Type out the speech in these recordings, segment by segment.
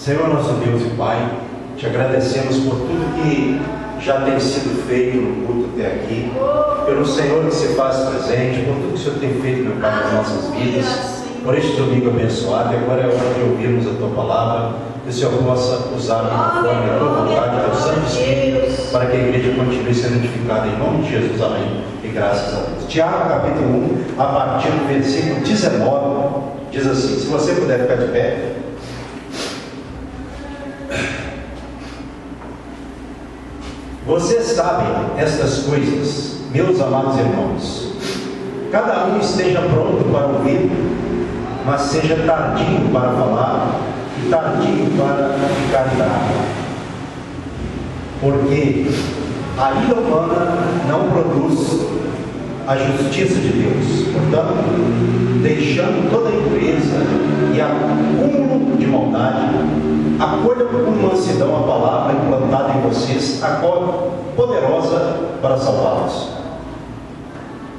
Senhor nosso Deus e Pai, te agradecemos por tudo que já tem sido feito no culto até aqui, pelo Senhor que se faz presente, por tudo que o Senhor tem feito, meu Pai, nas nossas vidas, por este domingo abençoado. E agora é hora de ouvirmos a Tua palavra, que o Senhor possa usar conforme a Tua vontade, Teu Santo Espírito, para que a igreja continue sendo edificada em nome de Jesus. Amém. E graças a Deus. Tiago, capítulo 1, a partir do versículo 19, diz assim, se você puder ficar de pé. Vocês sabem estas coisas, meus amados irmãos. Cada um esteja pronto para ouvir, mas seja tardio para falar e tardio para ficar irado. Porque a ira humana não produz a justiça de Deus. Portanto, deixando toda a impureza e acúmulo de maldade, acolha com mansidão a palavra implantada em vocês, a qual é poderosa para salvá-los.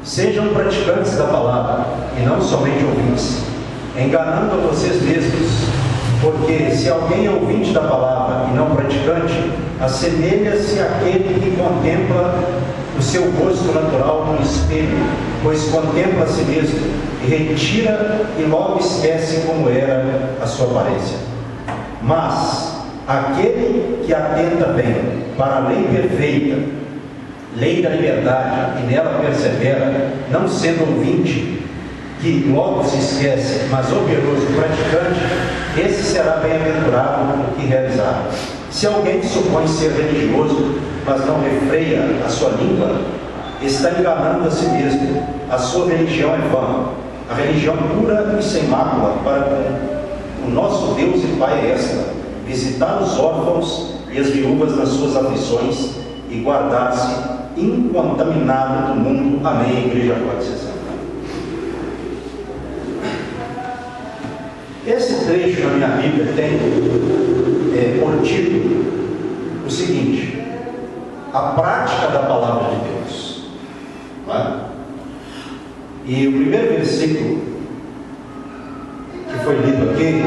Sejam praticantes da palavra e não somente ouvintes, enganando a vocês mesmos, porque se alguém é ouvinte da palavra e não praticante, assemelha-se àquele que contempla o seu rosto natural no espelho, pois contempla a si mesmo e retira e logo esquece como era a sua aparência. Mas aquele que atenta bem para a lei perfeita, lei da liberdade, e nela persevera, não sendo ouvinte, que logo se esquece, mas operoso praticante, esse será bem-aventurado no que realizar. Se alguém supõe ser religioso, mas não refreia a sua língua, está enganando a si mesmo. A sua religião é vã. A religião pura e sem mácula para com o nosso Deus e Pai é esta: visitar os órfãos e as viúvas nas suas aflições e guardar-se incontaminado do mundo. Amém. A igreja pode ser sentada. Esse trecho na minha Bíblia tem por título o seguinte: a prática da palavra de Deus. Não é? E o primeiro versículo que foi lido aqui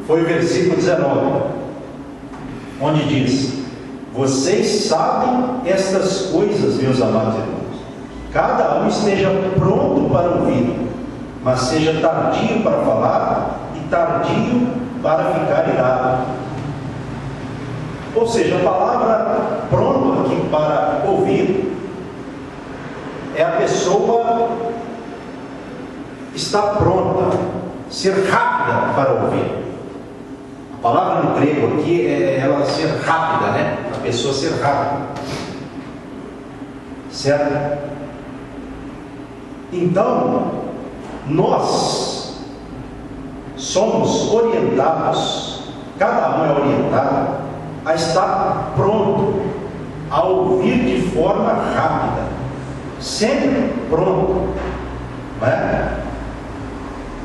foi o versículo 19, onde diz: vocês sabem estas coisas, meus amados irmãos. Cada um esteja pronto para ouvir, mas seja tardio para falar e tardio para ficar irado. Ou seja, a palavra pronto aqui para ouvir é a pessoa estar pronta, ser rápida para ouvir. A palavra no grego aqui é ela ser rápida, né? A pessoa ser rápida. Certo? Então, nós somos orientados, cada um é orientado a estar pronto a ouvir de forma rápida, sempre pronto, não é?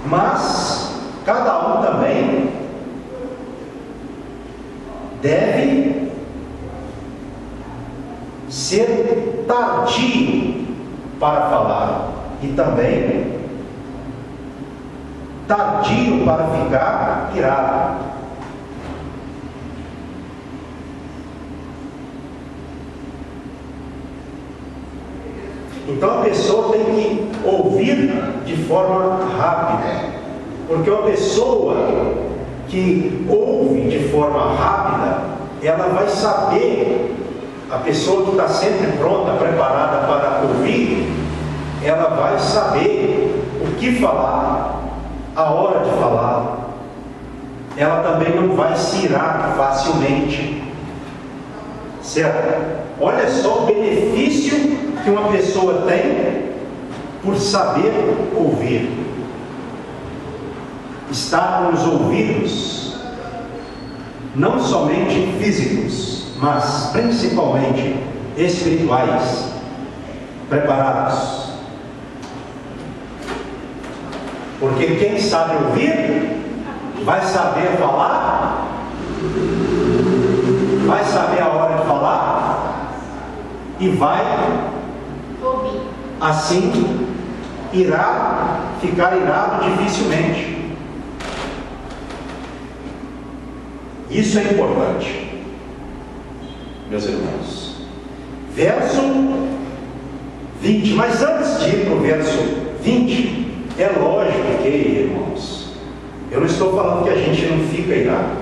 Mas cada um também deve ser tardio para falar e também tardio para ficar irado. Então a pessoa tem que ouvir de forma rápida, porque uma pessoa que ouve de forma rápida, ela vai saber, a pessoa que está sempre pronta, preparada para ouvir, ela vai saber o que falar, a hora de falar. Ela também não vai se irar facilmente, certo? Olha só o benefício que uma pessoa tem por saber ouvir. Estar com os ouvidos não somente físicos, mas principalmente espirituais, preparados. Porque quem sabe ouvir vai saber falar, vai saber a hora de falar e vai assim ficar irado dificilmente. Isso é importante, meus irmãos. Verso 20. Mas antes de ir para o verso 20, é lógico que, irmãos, eu não estou falando que a gente não fica irado.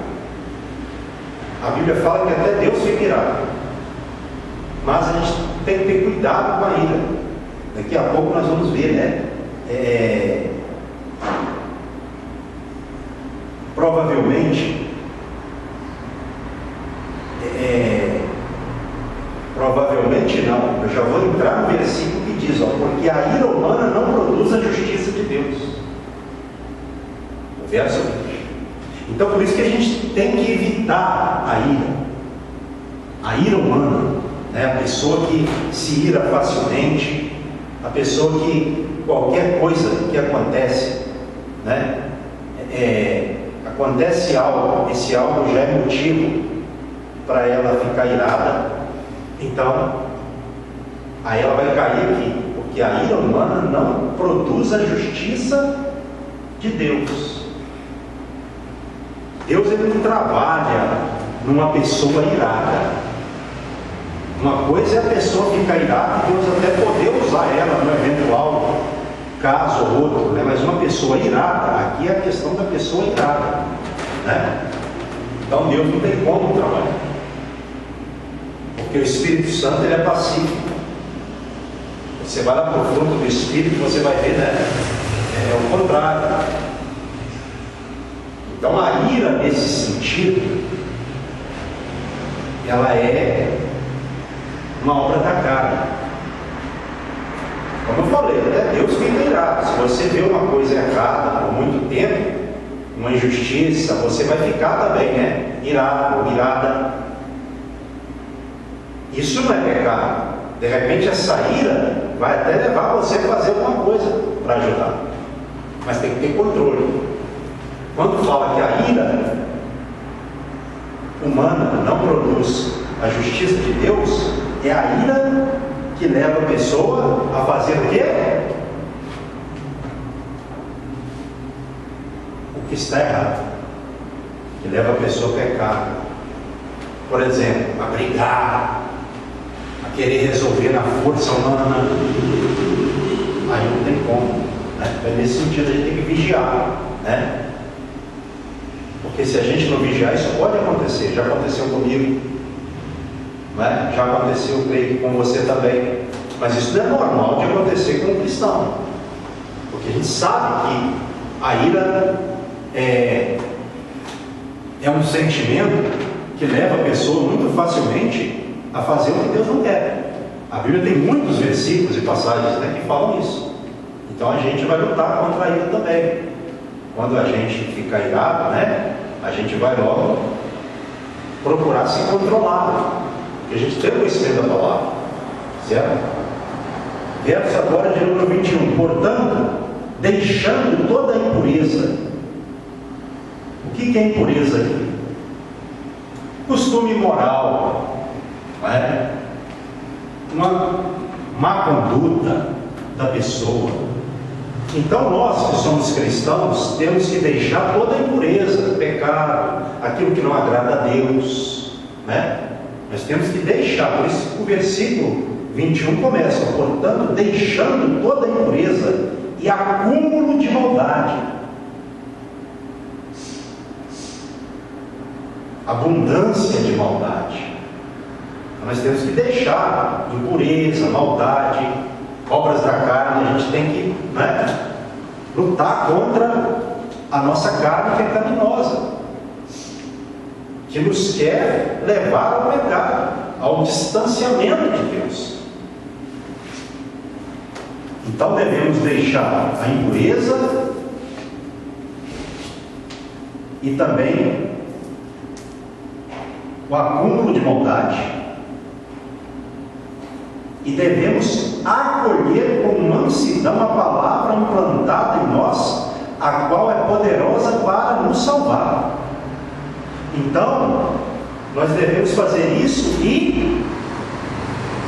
A Bíblia fala que até Deus fica irado. Mas a gente tem que ter cuidado com a ira. Daqui a pouco nós vamos ver, né? Provavelmente não, eu já vou entrar no versículo que diz, porque a ira humana não produz a justiça de Deus. O verso 20. Então por isso que a gente tem que evitar a ira humana, né? A pessoa que se ira facilmente, a pessoa que qualquer coisa que acontece, né? Acontece algo, esse algo já é motivo para ela ficar irada, então aí ela vai cair aqui, porque a ira humana não produz a justiça de Deus. Deus, ele não trabalha numa pessoa irada. Uma coisa é a pessoa ficar irada, Deus até poder usar ela no eventual caso ou outro, né? Mas uma pessoa irada, aqui é a questão da pessoa irada, né? Então Deus não tem como trabalhar, porque o Espírito Santo, ele é pacífico. Você vai lá para o fruto do Espírito, você vai ver, né? É o contrário. Então a ira, nesse sentido, ela é uma obra da carne. Como eu falei, até Deus fica irado. Se você vê uma coisa errada por muito tempo, uma injustiça, você vai ficar também, né? Irado ou irada. Isso não é pecado. De repente essa ira vai até levar você a fazer alguma coisa para ajudar. Mas tem que ter controle. Quando fala que a ira humana não produz a justiça de Deus, é a ira que leva a pessoa a fazer o quê? O que está errado. Que leva a pessoa a pecar. Por exemplo, a brigar, a querer resolver na força humana. Aí não tem como, né? Nesse sentido a gente tem que vigiar, né? Porque se a gente não vigiar, isso pode acontecer. Já aconteceu comigo, né? Já aconteceu, creio, com você também. Mas isso não é normal de acontecer com um cristão, porque a gente sabe que a ira é um sentimento que leva a pessoa muito facilmente a fazer o que Deus não quer. A Bíblia tem muitos versículos e passagens, né, que falam isso. Então a gente vai lutar contra a ira também. Quando a gente fica irado, né, a gente vai logo procurar se controlar, porque a gente tem o conhecimento da palavra, certo? Verso agora de número 21. Portanto, deixando toda a impureza. O que é impureza aqui? Costume moral, não é? Uma má conduta da pessoa. Então nós que somos cristãos temos que deixar toda a impureza, pecado, aquilo que não agrada a Deus, né? Nós temos que deixar. Por isso o versículo 21 começa: portanto, deixando toda a impureza e acúmulo de maldade, abundância de maldade. Então, nós temos que deixar impureza, maldade, obras da carne. A gente tem que, né, lutar contra a nossa carne pecaminosa, que nos quer levar ao pecado, ao distanciamento de Deus. Então devemos deixar a impureza e também o acúmulo de maldade, e devemos acolher com mansidão a palavra implantada em nós, a qual é poderosa para nos salvar. Então nós devemos fazer isso e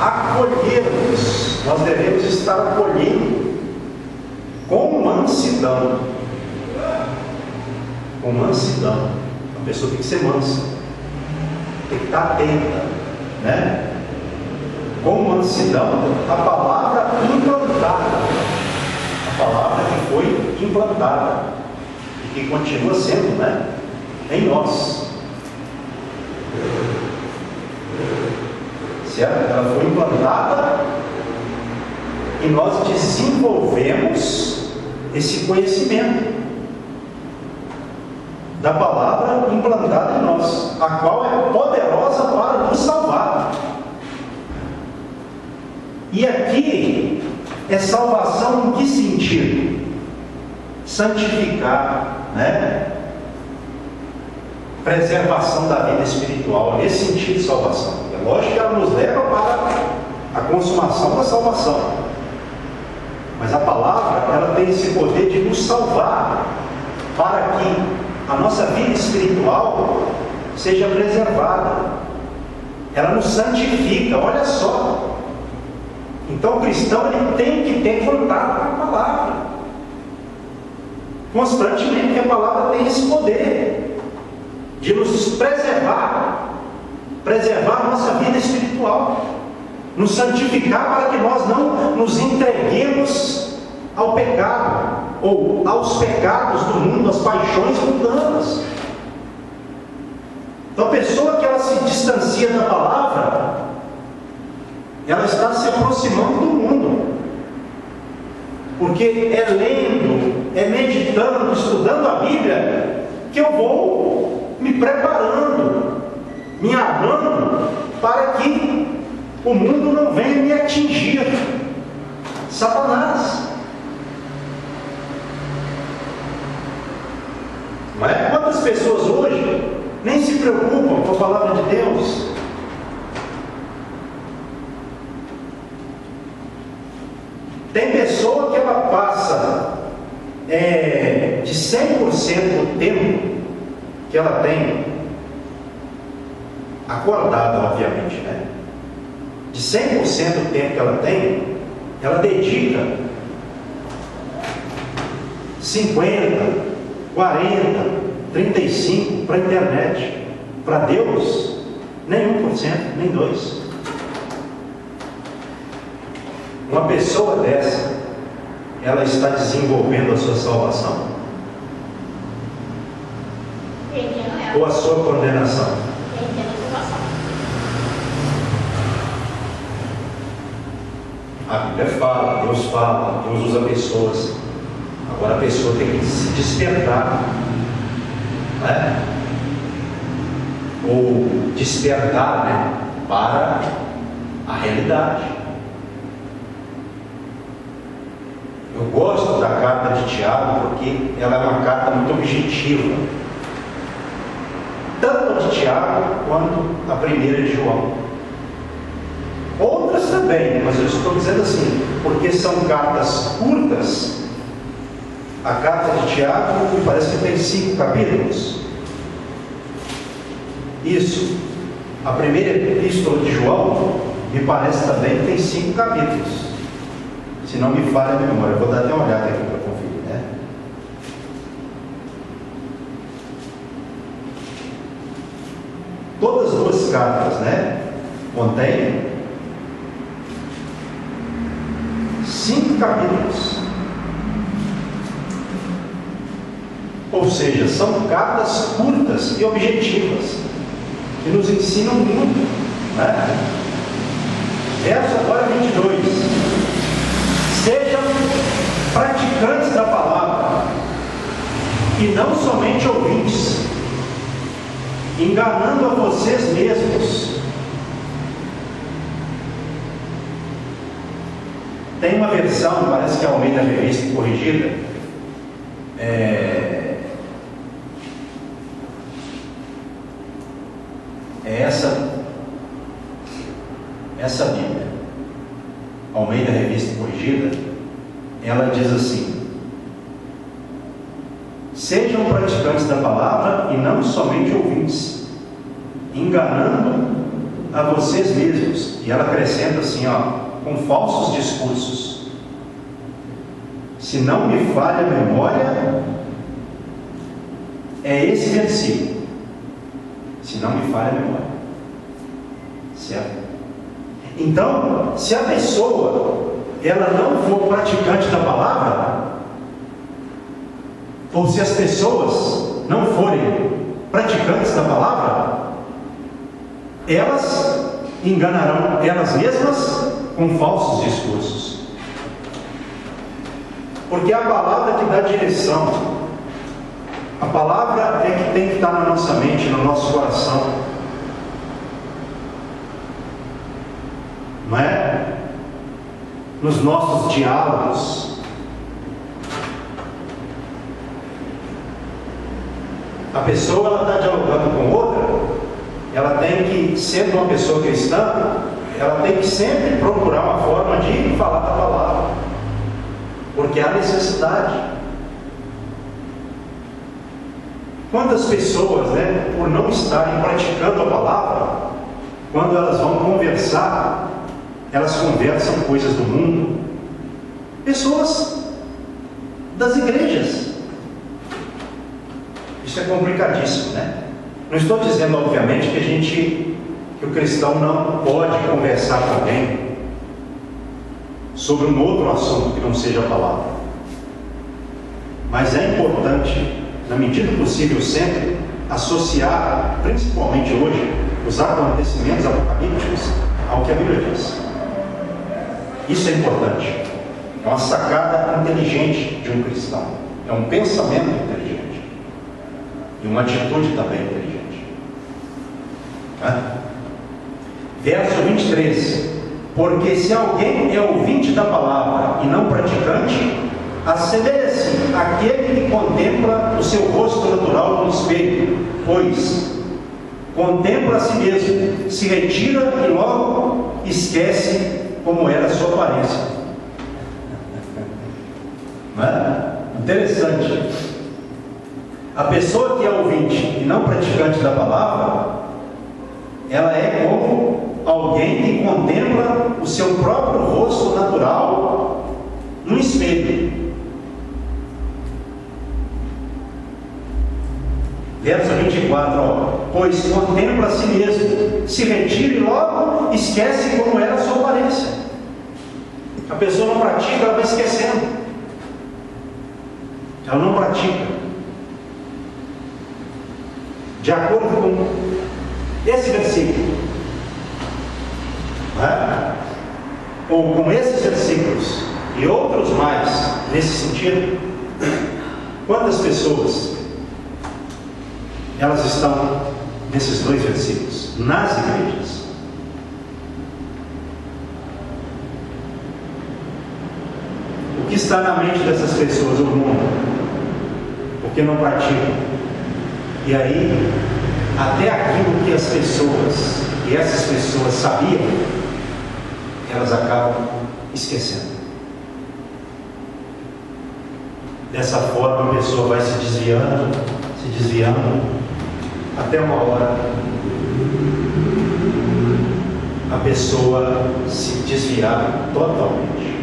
acolhermos. Nós devemos estar acolhendo com mansidão. Com mansidão. A pessoa tem que ser mansa, tem que estar atenta, né? Com mansidão, a palavra implantada, a palavra que foi implantada e que continua sendo, né, em nós. Certo? Ela foi implantada e nós desenvolvemos esse conhecimento da palavra implantada em nós, a qual é poderosa para nos salvar. E aqui é salvação em que sentido? Santificar, né? Preservação da vida espiritual, nesse sentido de salvação. É lógico que ela nos leva para a consumação da salvação, mas a palavra, ela tem esse poder de nos salvar, para que a nossa vida espiritual seja preservada. Ela nos santifica, olha só. Então o cristão, ele tem que ter contato com a palavra constantemente, porque a palavra tem esse poder de nos preservar a nossa vida espiritual, nos santificar, para que nós não nos entreguemos ao pecado, ou aos pecados do mundo, às paixões mundanas. Então a pessoa que ela se distancia da palavra, ela está se aproximando do mundo, porque é lendo, é meditando, estudando a Bíblia, que eu vou me preparando, me armando, para que o mundo não venha me atingir. Satanás. Não é? Quantas pessoas hoje nem se preocupam com a palavra de Deus? Tem pessoa que ela passa de 100% do tempo que ela tem acordada, obviamente, né? De 100% do tempo que ela tem, ela dedica 50, 40, 35 para a internet. Para Deus, nem 1%, nem 2%. Uma pessoa dessa, ela está desenvolvendo a sua salvação ou a sua condenação? A Bíblia fala, Deus usa pessoas. Agora a pessoa tem que se despertar, né? Ou despertar, né? Para a realidade. Eu gosto da carta de Tiago porque ela é uma carta muito objetiva, tanto a de Tiago quanto a primeira de João. Outras também, mas eu estou dizendo assim, porque são cartas curtas. A carta de Tiago me parece que tem 5 capítulos. Isso. A primeira epístola de João me parece também que tem 5 capítulos. Se não me falha a memória, eu vou dar até uma olhada aqui para conferir, né? Todas as duas cartas, né? Contém 5 capítulos. Ou seja, são cartas curtas e objetivas, que nos ensinam muito, né? Verso agora 22. Sejam praticantes da palavra e não somente ouvintes, enganando a vocês mesmos. Tem uma versão, parece que é a Almeida Revista Corrigida, é essa Bíblia, Almeida Revista Corrigida, ela diz assim: sejam praticantes da palavra e não somente ouvintes, enganando a vocês mesmos. E ela acrescenta assim, com falsos discursos. Se não me falha a memória, é esse versículo. se não me falha a memória. Certo? Então, se a pessoa ela não for praticante da palavra, ou se as pessoas não forem praticantes da palavra, elas enganarão elas mesmas com falsos discursos. Porque é a palavra que dá direção, a palavra é que tem que estar na nossa mente, no nosso coração, não é? Nos nossos diálogos. A pessoa ela está dialogando com outra, ela tem que, sendo uma pessoa cristã, ela tem que sempre procurar uma forma de falar da palavra, porque há necessidade. Quantas pessoas, né, por não estarem praticando a palavra, quando elas vão conversar, elas conversam coisas do mundo. Pessoas das igrejas. Isso é complicadíssimo, né? Não estou dizendo, obviamente, que o cristão não pode conversar com alguém sobre um outro assunto que não seja a palavra. Mas é importante, na medida possível, sempre associar, principalmente hoje, os acontecimentos apocalípticos ao que a Bíblia diz. Isso é importante. É uma sacada inteligente de um cristão. É um pensamento inteligente. E uma atitude também inteligente. Verso 23. Porque se alguém é ouvinte da palavra e não praticante, assemelha-se àquele que contempla o seu rosto natural no espelho, pois contempla a si mesmo, se retira e logo esquece como era a sua aparência. Não é? Interessante. A pessoa que é ouvinte e não praticante da palavra, ela é como alguém que contempla o seu próprio rosto natural no espelho. Verso 24, pois contempla a si mesmo, se retira e logo esquece como era a sua aparência. A pessoa não pratica, ela vai esquecendo. Ela não pratica. De acordo com esse versículo, ou com esses versículos e outros mais nesse sentido, quantas pessoas elas estão nesses dois versículos, nas igrejas? O que está na mente dessas pessoas? O mundo, porque não praticam. E aí, até aquilo que as pessoas, e essas pessoas sabiam, elas acabam esquecendo. Dessa forma a pessoa vai se desviando, até uma hora a pessoa se desviar totalmente.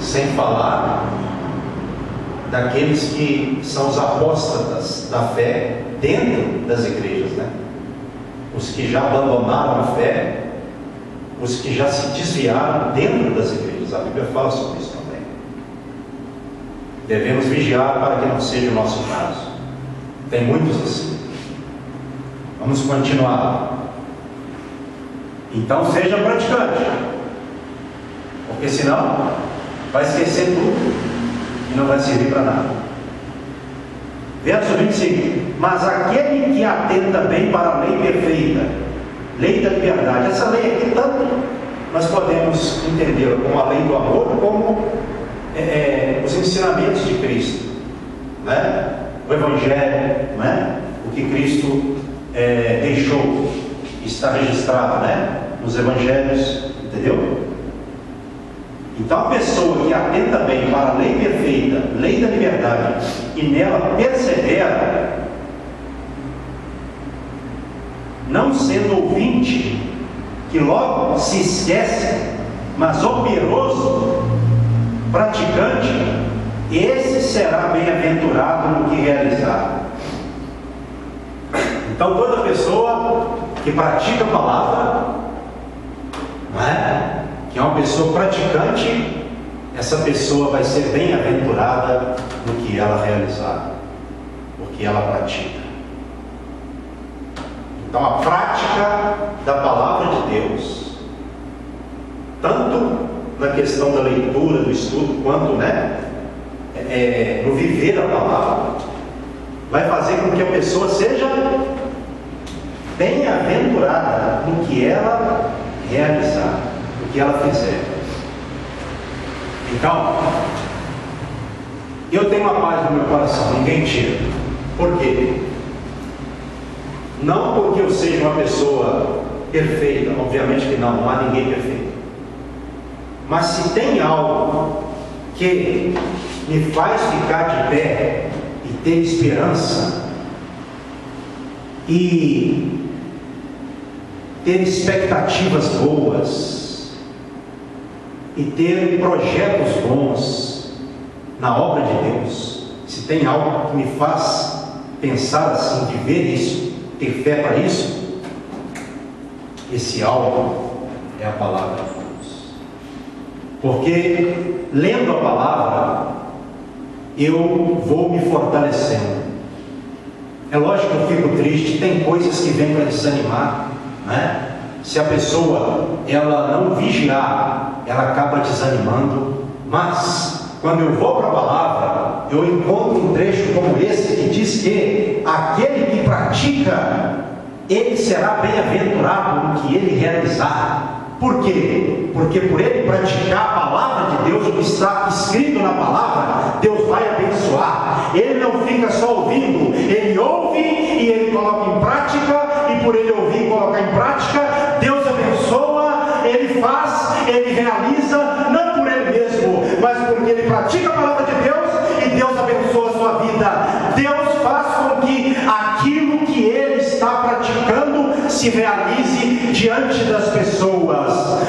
Sem falar daqueles que são os apóstatas da fé dentro das igrejas, né? Os que já abandonaram a fé, os que já se desviaram dentro das igrejas. A Bíblia fala sobre isso também. Devemos vigiar para que não seja o nosso caso. Tem muitos assim. Vamos continuar. Então seja praticante, porque senão vai esquecer tudo e não vai servir para nada. Verso 25. Mas aquele que atenta bem para a lei perfeita, lei da liberdade. Essa lei aqui, tanto nós podemos entendê-la como a lei do amor, como os ensinamentos de Cristo, né? O Evangelho, né? O que Cristo deixou, está registrado, né? Nos Evangelhos, entendeu? Então a pessoa que atenta bem para a lei perfeita, lei da liberdade, e nela persevera, não sendo ouvinte, que logo se esquece, mas operoso, praticante, esse será bem-aventurado no que realizar. Então toda pessoa que pratica a palavra, não é? Que é uma pessoa praticante, essa pessoa vai ser bem-aventurada no que ela realizar, porque ela pratica. Então a prática da palavra de Deus, tanto na questão da leitura, do estudo, quanto no viver a palavra, vai fazer com que a pessoa seja bem-aventurada no que ela realizar, no que ela fizer. Então, eu tenho uma paz no meu coração, ninguém tira. Por quê? Não porque eu seja uma pessoa perfeita, obviamente que não há ninguém perfeito. Mas se tem algo que me faz ficar de pé e ter esperança e ter expectativas boas e ter projetos bons na obra de Deus, se tem algo que me faz pensar assim, viver isso, ter fé para isso, esse algo é a palavra de Deus. Porque lendo a palavra, eu vou me fortalecendo. É lógico que eu fico triste, tem coisas que vêm para desanimar, né? Se a pessoa ela não vigiar, ela acaba desanimando. Mas quando eu vou para a palavra, eu encontro um trecho como esse que diz que aquele que pratica, ele será bem-aventurado no que ele realizar. Por quê? Porque por ele praticar a palavra de Deus, o que está escrito na palavra, Deus vai abençoar. Ele não fica só ouvindo, ele ouve e ele coloca em prática, e por ele ouvir e colocar em prática, Deus abençoa, ele faz, ele realiza, não por ele mesmo, mas porque ele pratica a palavra de Deus, e Deus abençoa a sua vida. Deus faz com que aquilo que ele está praticando se realize diante das pessoas.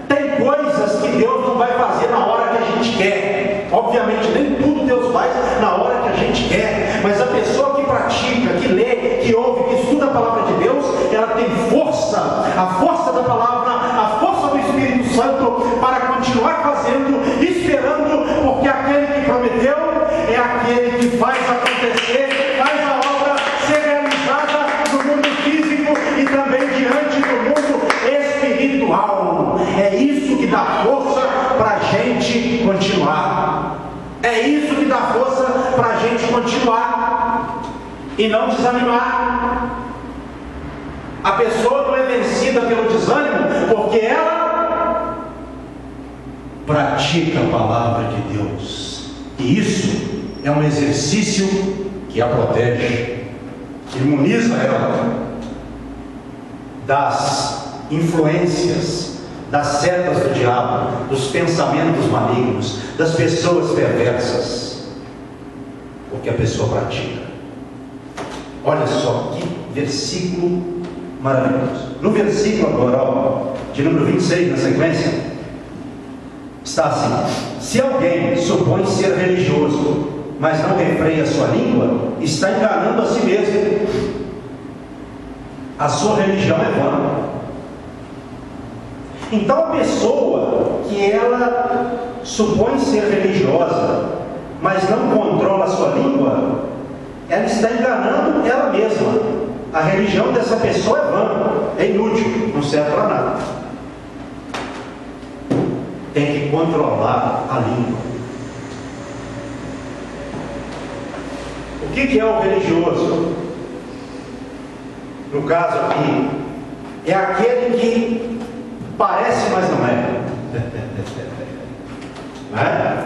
Tem coisas que Deus não vai fazer na hora que a gente quer. Obviamente, nem tudo Deus faz na hora que a gente quer. Mas a pessoa que pratica, que lê, que ouve, que estuda a palavra de Deus, ela tem força, a força da palavra, a força do Espírito Santo para continuar fazendo, esperando, porque aquele que prometeu é aquele que faz acontecer, faz a obra ser realizada no mundo físico e também diante do mundo espiritual. É isso que dá força para a gente continuar. É isso que dá força para a gente continuar e não desanimar. A pessoa não é vencida pelo desânimo porque ela pratica a palavra de Deus. E isso é um exercício que a protege, que imuniza ela das influências, das setas do diabo, dos pensamentos malignos, das pessoas perversas, porque a pessoa pratica. Olha só que versículo maravilhoso. No versículo agora, de número 26 na sequência, está assim: se alguém supõe ser religioso, mas não refreia a sua língua, está enganando a si mesmo. A sua religião é vã. Então a pessoa que ela supõe ser religiosa, mas não controla a sua língua, ela está enganando ela mesma. A religião dessa pessoa é vã, é inútil, não serve para nada. Tem que controlar a língua. O que é o religioso? No caso aqui, é aquele que parece, mas não é. Não é?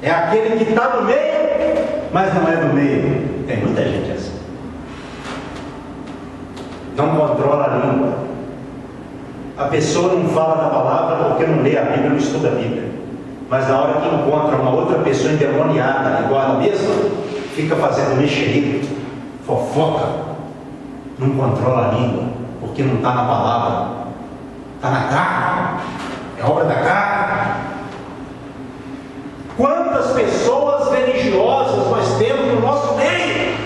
É aquele que está no meio, mas não é do meio. Tem muita gente assim. Não controla a língua. A pessoa não fala da palavra porque não lê a Bíblia, não estuda a Bíblia. Mas na hora que encontra uma outra pessoa endemoniada, igual a ela mesma, fica fazendo mexerico, fofoca, não controla a língua, porque não está na palavra, está na carne, é obra da carne. Quantas pessoas religiosas nós temos no nosso meio?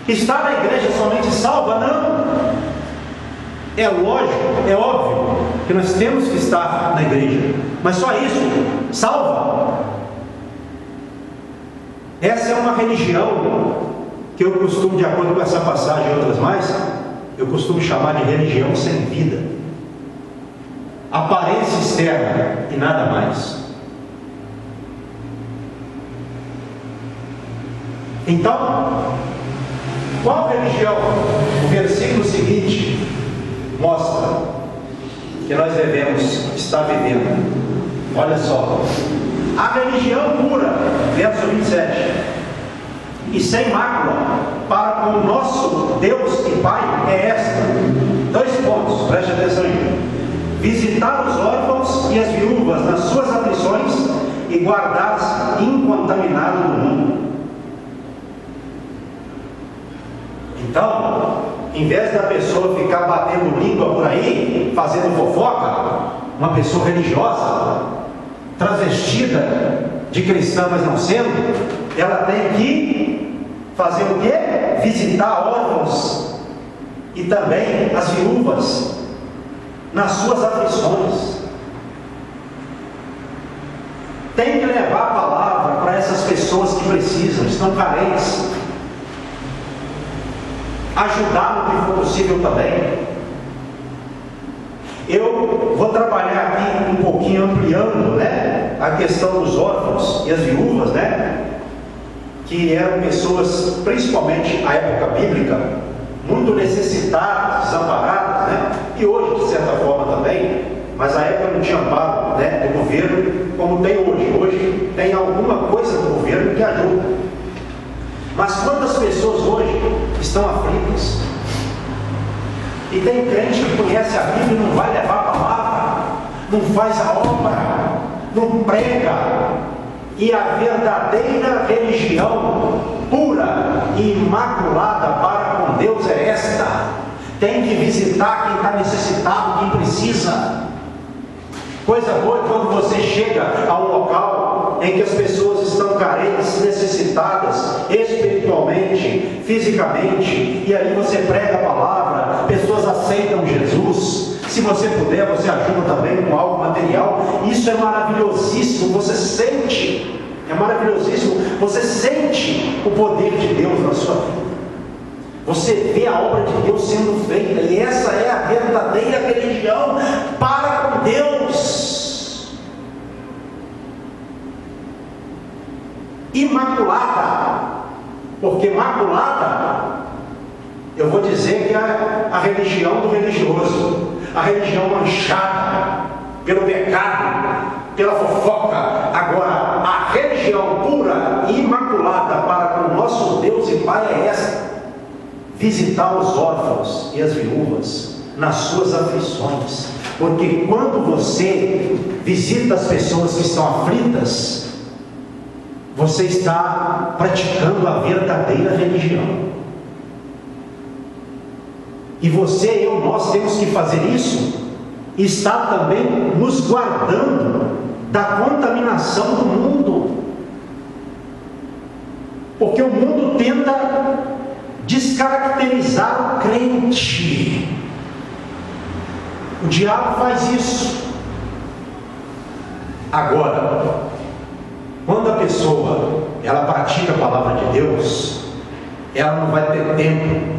Estar na igreja somente salva? Não. É lógico, é óbvio que nós temos que estar na igreja, mas só isso salva? Essa é uma religião que eu costumo, de acordo com essa passagem e outras mais, eu costumo chamar de religião sem vida. Aparência externa e nada mais. Então, qual religião? O versículo seguinte mostra que nós devemos estar vivendo. Olha só. A religião pura, verso 27, e sem mácula, para com o nosso Deus e Pai, é esta. 2 pontos, preste atenção aí. Visitar os órfãos e as viúvas nas suas aflições e guardar-se incontaminado do mundo. Então, em vez da pessoa ficar batendo língua por aí, fazendo fofoca, uma pessoa religiosa, travestida de cristã, mas não sendo, ela tem que fazer o quê? Visitar órfãos e também as viúvas nas suas aflições. Tem que levar a palavra para essas pessoas que precisam, estão carentes. Ajudar no que for possível também. Eu vou trabalhar aqui um pouquinho ampliando, né, a questão dos órfãos e as viúvas, né, que eram pessoas, principalmente na época bíblica, muito necessitadas, desamparadas, né, e hoje de certa forma também, mas a época não tinha amparo, né, do governo como tem hoje. Hoje tem alguma coisa do governo que ajuda. Mas quantas pessoas hoje estão aflitas? E tem crente que conhece a Bíblia e não vai levar a palavra, não faz a obra, não prega. E a verdadeira religião pura e imaculada para com Deus é esta. Tem que visitar quem está necessitado, quem precisa. Coisa boa é quando você chega a um local em que as pessoas estão carentes, necessitadas, espiritualmente, fisicamente, e aí você prega a palavra, pessoas aceitam Jesus. Se você puder, você ajuda também com algo material. Isso é maravilhosíssimo, você sente, é maravilhosíssimo, você sente o poder de Deus na sua vida. Você vê a obra de Deus sendo feita, e essa é a verdadeira religião para com Deus. Imaculada, porque maculada, eu vou dizer que é a religião do religioso, a religião manchada pelo pecado, pela fofoca. Agora, a religião pura e imaculada para com o nosso Deus e Pai é essa: visitar os órfãos e as viúvas nas suas aflições. Porque quando você visita as pessoas que estão aflitas, você está praticando a verdadeira religião. E você e eu, nós temos que fazer isso, e está também nos guardando da contaminação do mundo. Porque o mundo tenta descaracterizar o crente. O diabo faz isso. Agora, quando a pessoa ela pratica a palavra de Deus, ela não vai ter tempo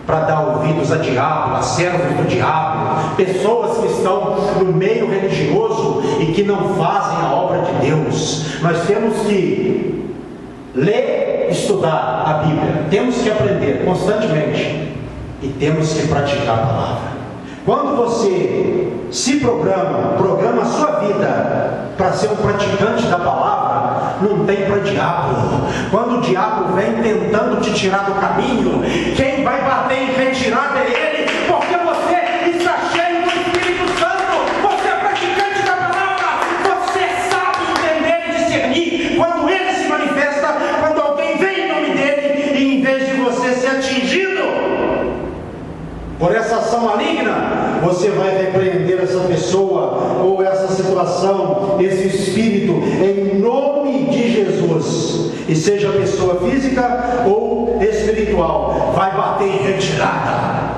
para dar ouvidos a diabo, a servos do diabo, pessoas que estão no meio religioso e que não fazem a obra de Deus. Nós temos que ler, estudar a Bíblia, temos que aprender constantemente e temos que praticar a palavra. Quando você se programa a sua vida para ser um praticante da palavra, não tem para diabo. Quando o diabo vem tentando te tirar do caminho, quem vai bater em retirada é ele, porque você está cheio do Espírito Santo, você é praticante da palavra, você sabe entender e discernir quando ele se manifesta, quando alguém vem em nome dele, e em vez de você ser atingido por essa ação maligna, você vai repreender essa pessoa ou essa situação, esse espírito, em nome de Jesus. e seja pessoa física ou espiritual, vai bater em retirada,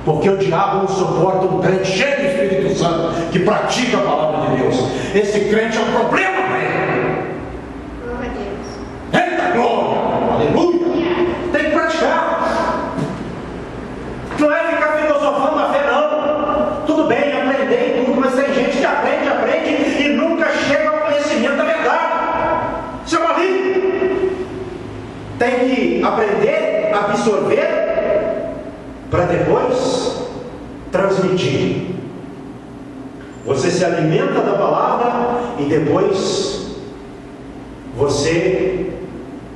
porque o diabo não suporta um crente cheio do Espírito Santo, que pratica a palavra de Deus. Esse crente é um problema para ele. Glória a Deus. Eita glória, aleluia. Tem que praticar. Não é ficar filosofando na fé, não. Tudo bem, aprender e tudo, mas tem gente que aprende e nunca chega ao conhecimento da verdade. Isso é maligno. Tem que aprender, absorver, para depois transmitir. Você se alimenta da palavra e depois você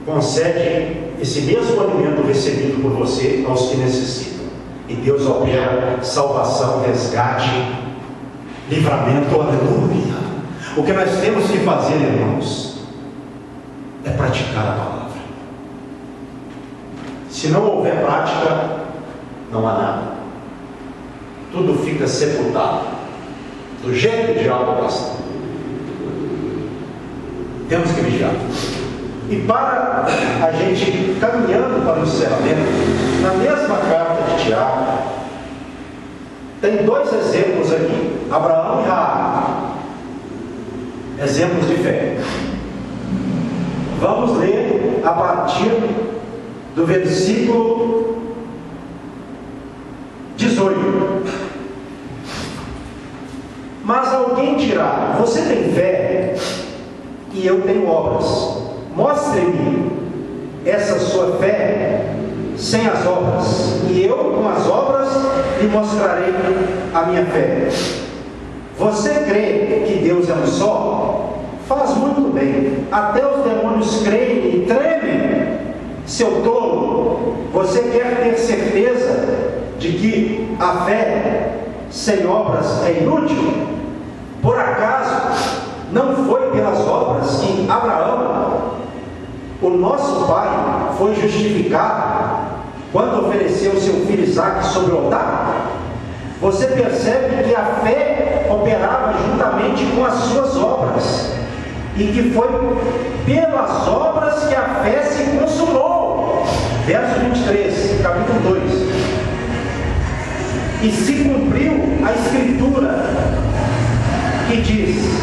concede esse mesmo alimento recebido por você aos que necessitam. E Deus opera salvação, resgate, livramento, aleluia. O que nós temos que fazer, irmãos, é praticar a palavra. Se não houver prática, não há nada. Tudo fica sepultado, do jeito que o diabo gosta. Temos que vigiar. E para a gente caminhando para o encerramento, na mesma carta de Tiago, tem dois exemplos aqui: Abraão e Raabe, exemplos de fé. Vamos ler a partir do versículo 18. Mas alguém dirá: você tem fé e eu tenho obras. Mostre-me essa sua fé sem as obras, e eu com as obras lhe mostrarei a minha fé. Você crê que Deus é um só? Faz muito bem. Até os demônios creem e tremem. Seu tolo, você quer ter certeza de que a fé sem obras é inútil? Por acaso não foi pelas obras que Abraão, o nosso pai, foi justificado quando ofereceu seu filho Isaque sobre o altar? Você percebe que a fé operava juntamente com as suas obras, e que foi pelas obras que a fé se consumou. Verso 23, capítulo 2. E se cumpriu a escritura que diz: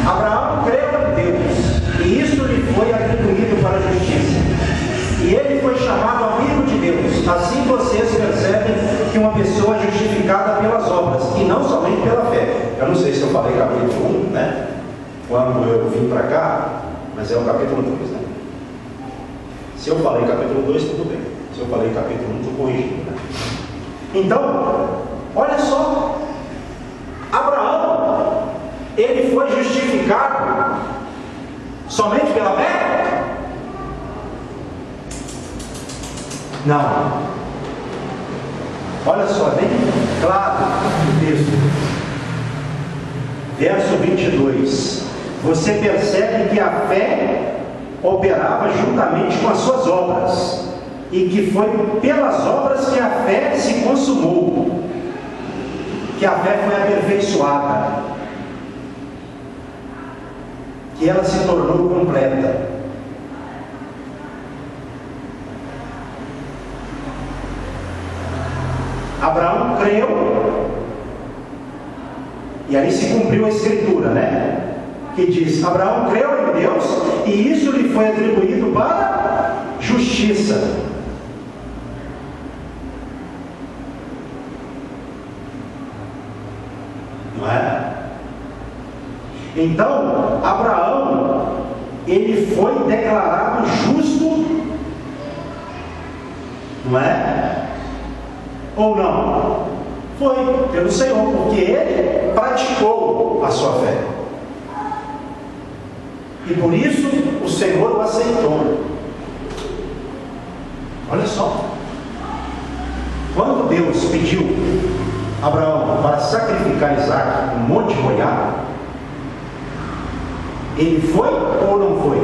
Abraão creu em Deus, e isso lhe foi atribuído para a justiça, e ele foi chamado amigo de Deus. Assim vocês percebem que uma pessoa é justificada pelas obras, e não somente pela fé. Eu não sei se eu falei capítulo 1, né? Quando eu vim para cá, mas é o capítulo 2, né? Se eu falei capítulo 2, tudo bem. Se eu falei capítulo 1, estou corrigindo, né? Então, olha só, Abraão, ele foi justificado somente pela fé? Não. Olha só, bem claro o texto. Verso 22. Você percebe que a fé operava juntamente com as suas obras, e que foi pelas obras que a fé se consumou, que a fé foi aperfeiçoada, que ela se tornou completa. Abraão creu, e aí se cumpriu a escritura, né? Que diz: Abraão creu em Deus, e isso lhe foi atribuído para justiça. Não é? Então, Abraão, ele foi declarado justo, não é? Ou não? Foi pelo Senhor, porque ele praticou a sua fé. E por isso o Senhor o aceitou. Olha só. Quando Deus pediu a Abraão para sacrificar Isaque no Monte Moriá, ele foi ou não foi?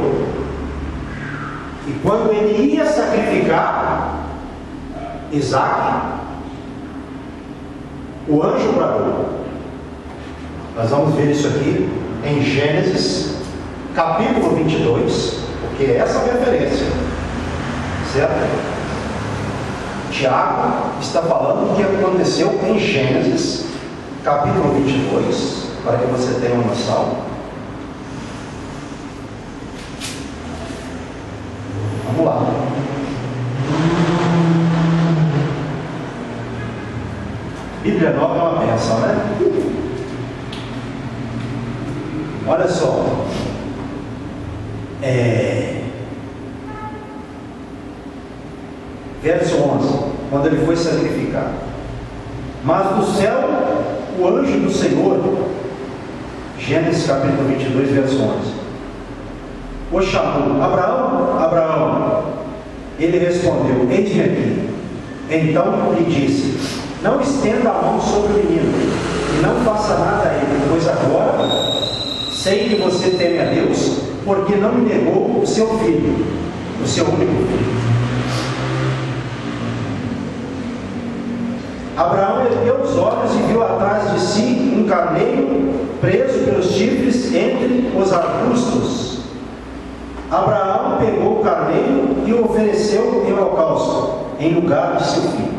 E quando ele ia sacrificar Isaque, o anjo bradou. Nós vamos ver isso aqui em Gênesis capítulo 22, porque é essa a referência, certo? Tiago está falando do que aconteceu em Gênesis, capítulo 22, para que você tenha uma noção. Vamos lá. Bíblia nova é uma bênção, né? Olha só. Verso 11, quando ele foi sacrificado. Mas do céu, o anjo do Senhor, Gênesis capítulo 22, verso 11, o chamou: Abraão, Abraão. Ele respondeu: eis-me aqui. Então lhe disse: não estenda a mão sobre o menino, e não faça nada a ele, pois agora sei que você teme a Deus, porque não me negou o seu filho, o seu único filho. Abraão ergueu os olhos e viu atrás de si um carneiro preso pelos chifres entre os arbustos. Abraão pegou o carneiro e o ofereceu em holocausto, em lugar de seu filho.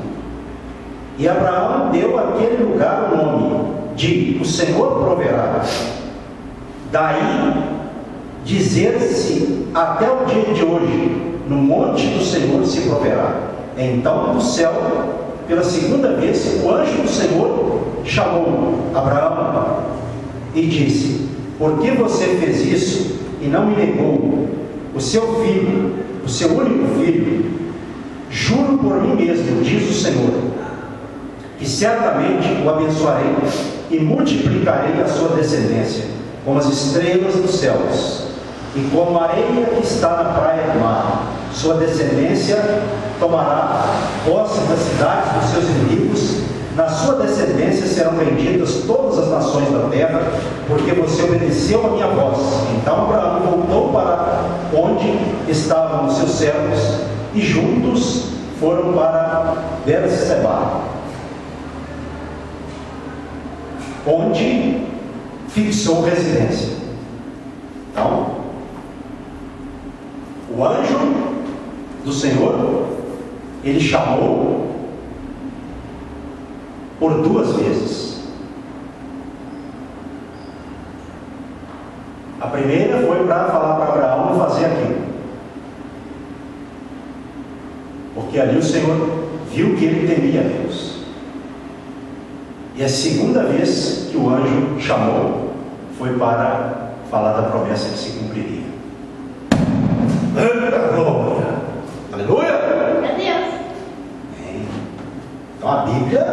E Abraão deu àquele lugar o nome de: o Senhor proverá. Daí dizer-se até o dia de hoje: no monte do Senhor se proverá. Então do céu, pela segunda vez, o anjo do Senhor chamou Abraão e disse: por que você fez isso e não me negou o seu filho, o seu único filho? Juro por mim mesmo, diz o Senhor, que certamente o abençoarei e multiplicarei a sua descendência como as estrelas dos céus e como a areia que está na praia do mar. Sua descendência tomará posse das cidades dos seus inimigos. Na sua descendência serão benditas todas as nações da terra, porque você obedeceu a minha voz. Então Abraão voltou para onde estavam os seus servos, e juntos foram para Berseba, onde fixou residência. Então, o anjo do Senhor, ele chamou por 2 vezes. A primeira foi para falar para Abraão não fazer aquilo, porque ali o Senhor viu que ele temia a Deus. E a segunda vez que o anjo chamou foi para falar da promessa que se cumpriria. Aleluia! Aleluia! Meu Deus. Então a Bíblia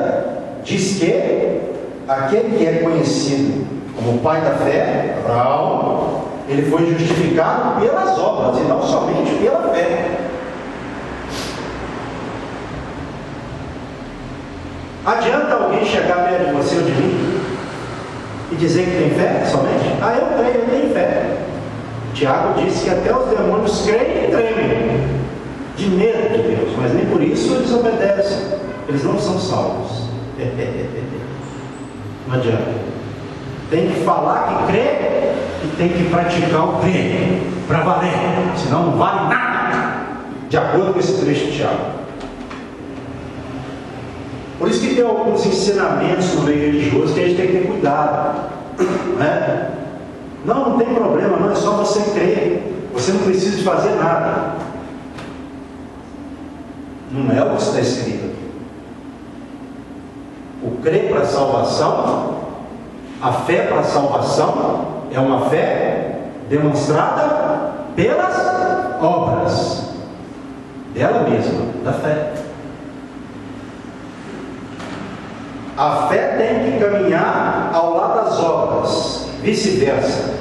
diz que aquele que é conhecido como o pai da fé, Abraão, ele foi justificado pelas obras e não somente pela fé. Adianta alguém chegar perto de você ou de mim e dizer que tem fé somente? Eu creio, eu tenho fé. Tiago disse que até os demônios creem e tremem de medo de Deus, mas nem por isso eles obedecem. Eles não são salvos. Não adianta. Tem que falar que crê e tem que praticar o crer para valer, senão não vale nada, de acordo com esse trecho de Tiago. Por isso que tem alguns ensinamentos no meio religioso que a gente tem que ter cuidado, né? Não tem problema, não, é só você crer, você não precisa de fazer nada. Não é o que está escrito aqui. O crer para a salvação, a fé para a salvação, é uma fé demonstrada pelas obras dela mesma, da fé. A fé tem que caminhar ao lado das obras, vice-versa.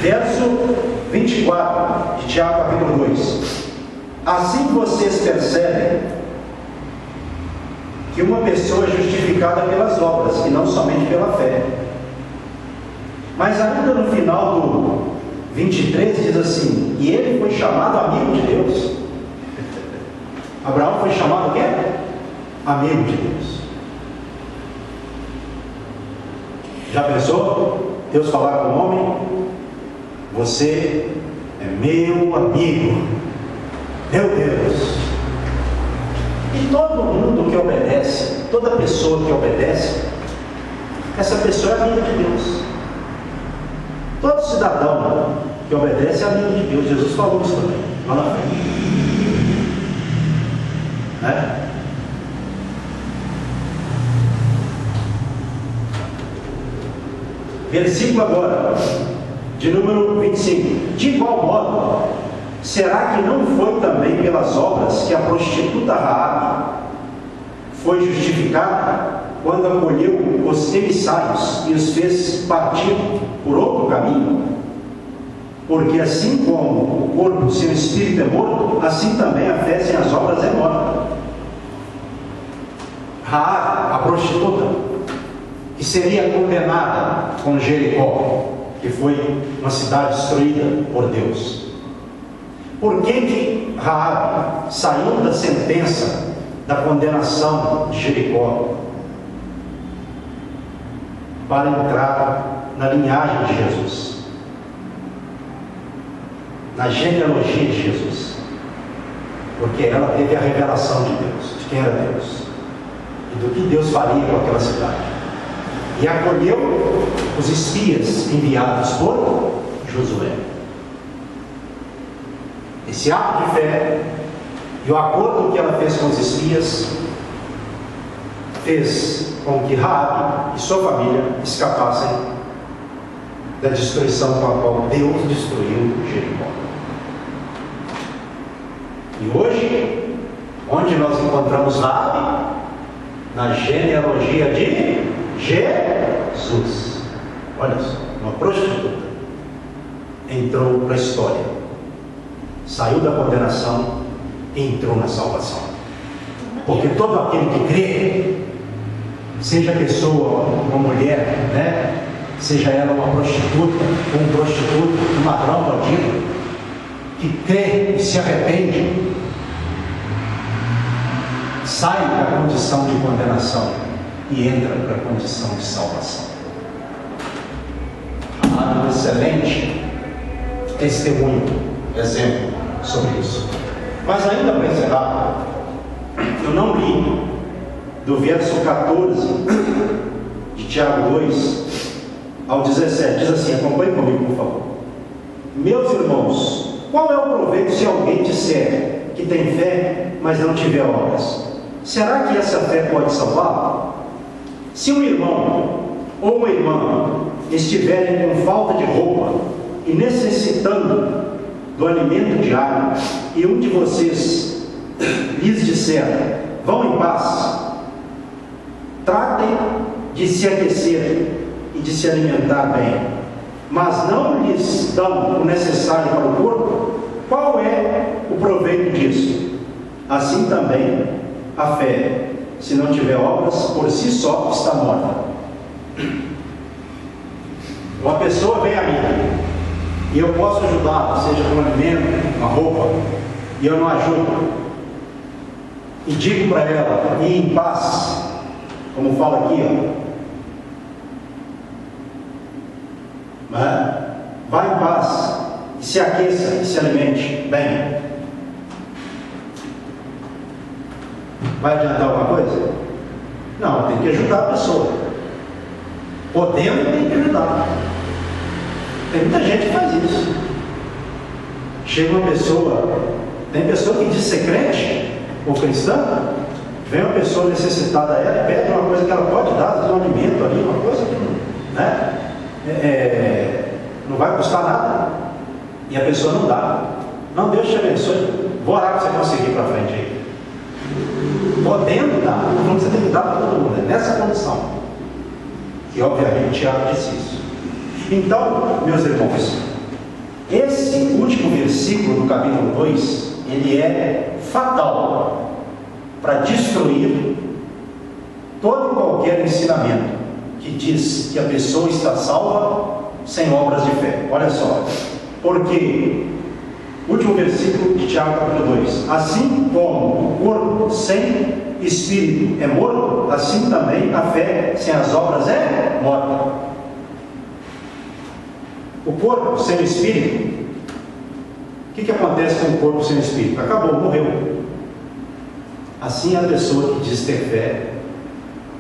Verso 24 de Tiago capítulo 2. Assim vocês percebem que uma pessoa é justificada pelas obras e não somente pela fé. Mas ainda no final do 23 diz assim: e ele foi chamado amigo de Deus. Abraão foi chamado o quê? Amigo de Deus. Já pensou? Deus falar com o homem: você é meu amigo. Meu Deus! E todo mundo que obedece, toda pessoa que obedece, essa pessoa é amiga de Deus. Todo cidadão que obedece é amigo de Deus. Jesus falou isso também, lá na frente. Né? Versículo agora, de número 25. De igual modo, será que não foi também pelas obras que a prostituta Raabe foi justificada quando acolheu os emissários e os fez partir por outro caminho? Porque assim como o corpo sem o espírito é morto, assim também a fé sem as obras é morta. Raabe, a prostituta, que seria condenada com Jericó, que foi uma cidade destruída por Deus. Por que Raabe saiu da sentença da condenação de Jericó para entrar na linhagem de Jesus, na genealogia de Jesus? Porque ela teve a revelação de Deus, de quem era Deus e do que Deus faria com aquela cidade, e acolheu os espias enviados por Josué. Esse ato de fé e o acordo que ela fez com os espias fez com que Raabe e sua família escapassem da destruição com a qual Deus destruiu Jericó. E hoje, onde nós encontramos Raabe? Na genealogia de Jesus. Olha só, uma prostituta entrou para a história, saiu da condenação e entrou na salvação. Porque todo aquele que crê, seja pessoa, uma mulher, né? Seja ela uma prostituta, ou um prostituto, um ladrão, bandido, que crê e se arrepende, sai da condição de condenação e entra para a condição de salvação. Há um excelente testemunho, exemplo sobre isso. Mas ainda para encerrar, eu não li do verso 14 de Tiago 2 ao 17, diz assim, acompanhe comigo, por favor. Meus irmãos, qual é o proveito se alguém disser que tem fé, mas não tiver obras? Será que essa fé pode salvá-lo? Se um irmão ou uma irmã estiverem com falta de roupa e necessitando do alimento diário, e um de vocês lhes disser, vão em paz, tratem de se aquecer e de se alimentar bem, mas não lhes dão o necessário para o corpo, qual é o proveito disso? Assim também a fé, se não tiver obras, por si só está morta. Uma pessoa vem a mim e eu posso ajudá-la, seja com um alimento, uma roupa, e eu não ajudo, e digo para ela, ir em paz, como fala aqui, vá em paz, e se aqueça, e se alimente bem. Vai adiantar alguma coisa? Não, tem que ajudar a pessoa. Podendo, tem que ajudar. Tem muita gente que faz isso. Chega uma pessoa, tem pessoa que diz ser crente ou cristã, vem uma pessoa necessitada a ela e pede uma coisa que ela pode dar, um alimento ali, uma coisa que não vai custar nada, e a pessoa não dá. Não, Deus te abençoe, vou orar para você conseguir para frente aí. Podendo dar, não você tem que dar para todo mundo, é nessa condição. E obviamente Tiago disse isso. Então, meus irmãos, esse último versículo do capítulo 2, ele é fatal para destruir todo e qualquer ensinamento que diz que a pessoa está salva sem obras de fé. Olha só, porque último versículo de Tiago capítulo 2, assim como o corpo sem espírito é morto, assim também a fé sem as obras é morta. O corpo sem o espírito, o que acontece com o corpo sem o espírito? Acabou, morreu. Assim é a pessoa que diz ter fé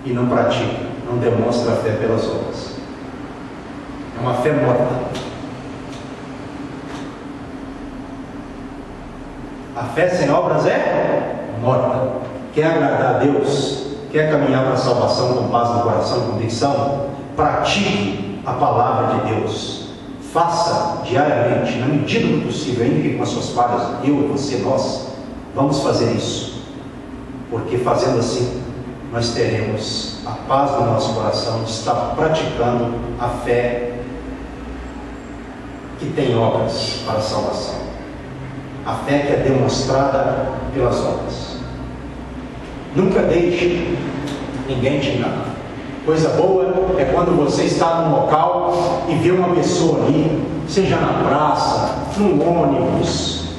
e não pratica, não demonstra a fé pelas obras. É uma fé morta. A fé sem obras é morta. Quer agradar a Deus? Quer caminhar para a salvação com paz no coração, com convicção? Pratique a palavra de Deus. Faça diariamente, na medida do possível, ainda que com as suas falhas, eu, você, nós, vamos fazer isso. Porque fazendo assim, nós teremos a paz no nosso coração de estar praticando a fé que tem obras para a salvação. A fé que é demonstrada pelas obras. Nunca deixe ninguém te enganar. Coisa boa é quando você está num local e vê uma pessoa ali, seja na praça, num ônibus,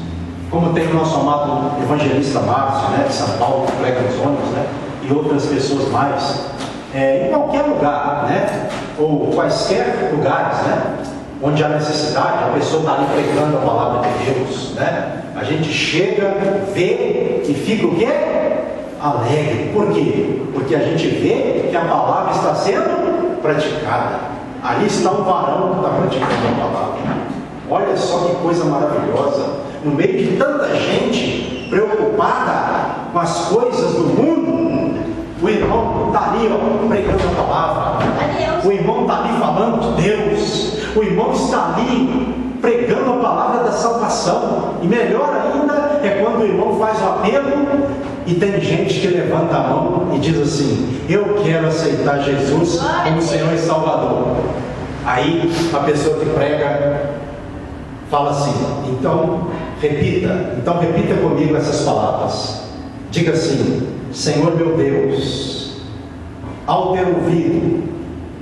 como tem o nosso amado evangelista Márcio, né, de São Paulo, que prega nos ônibus, né, e outras pessoas mais, em qualquer lugar, né, ou quaisquer lugares, né, onde há necessidade, a pessoa está ali pregando a palavra de Deus, né, a gente chega, vê e fica o quê? Alegre. Por quê? Porque a gente vê que a palavra está sendo praticada. Ali está um varão que está praticando a palavra. Olha só que coisa maravilhosa. No meio de tanta gente preocupada com as coisas do mundo, o irmão está ali pregando a palavra. O irmão está ali falando de Deus. O irmão está ali pregando a palavra da salvação. E melhor ainda é quando o irmão faz o apelo e tem gente que levanta a mão e diz assim: eu quero aceitar Jesus como Senhor e Salvador. Aí a pessoa que prega fala assim: então repita comigo essas palavras. Diga assim: Senhor meu Deus, ao ter ouvido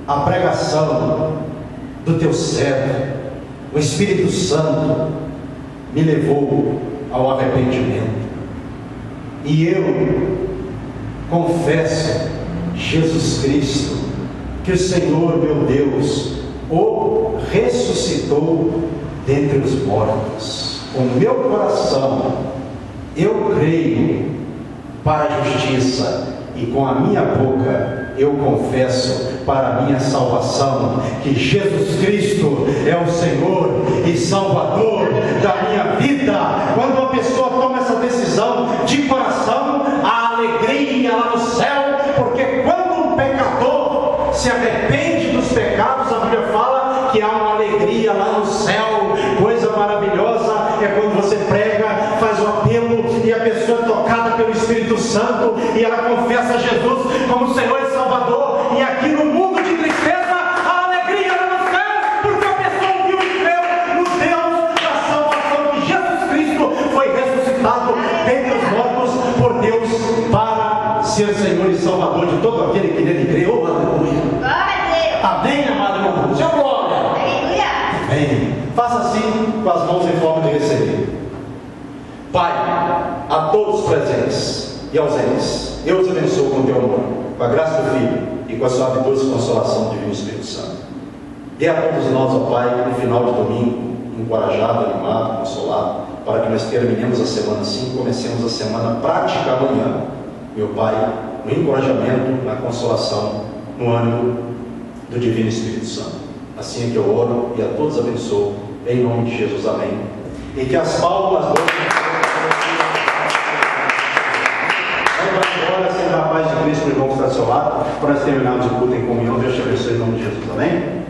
a pregação do teu servo, o Espírito Santo me levou ao arrependimento. E eu confesso, Jesus Cristo, que o Senhor, meu Deus, o ressuscitou dentre os mortos. Com meu coração, eu creio para a justiça, e com a minha boca eu confesso para a minha salvação que Jesus Cristo é o Senhor e Salvador da minha vida. Quando uma pessoa toma essa decisão de coração, há alegria lá no céu, porque quando um pecador se arrepende dos pecados, a Bíblia fala que há uma alegria lá no céu. Coisa maravilhosa é quando você prega, faz o apelo e a pessoa é tocada pelo Espírito Santo e ela confessa Jesus como Senhor e Salvador. E aqui no mundo de tristeza, a alegria lá no céu, porque a pessoa viu e creu no Deus da salvação, que Jesus Cristo foi ressuscitado dentre os mortos por Deus para ser Senhor e Salvador de todo aquele que nele crê. Oh, aleluia! Amém, amado irmão? Seu glória! Amém. Faça assim com as mãos em forma de receber. Pai, a todos os presentes e ausentes, eu os abençoo com o teu amor, com a graça do Filho e com a sua doce consolação do Divino Espírito Santo. Dê a todos nós, ó Pai, no final de domingo, encorajado, animado, consolado, para que nós terminemos a semana assim, comecemos a semana prática amanhã, meu Pai, no encorajamento, na consolação, no ânimo do Divino Espírito Santo. Assim é que eu oro e a todos abençoo, em nome de Jesus, amém. E que as palmas do agora, sendo a paz de Cristo, o irmão que está ao seu lado, para nós terminarmos o culto em comunhão. Deus te abençoe em nome de Jesus, amém.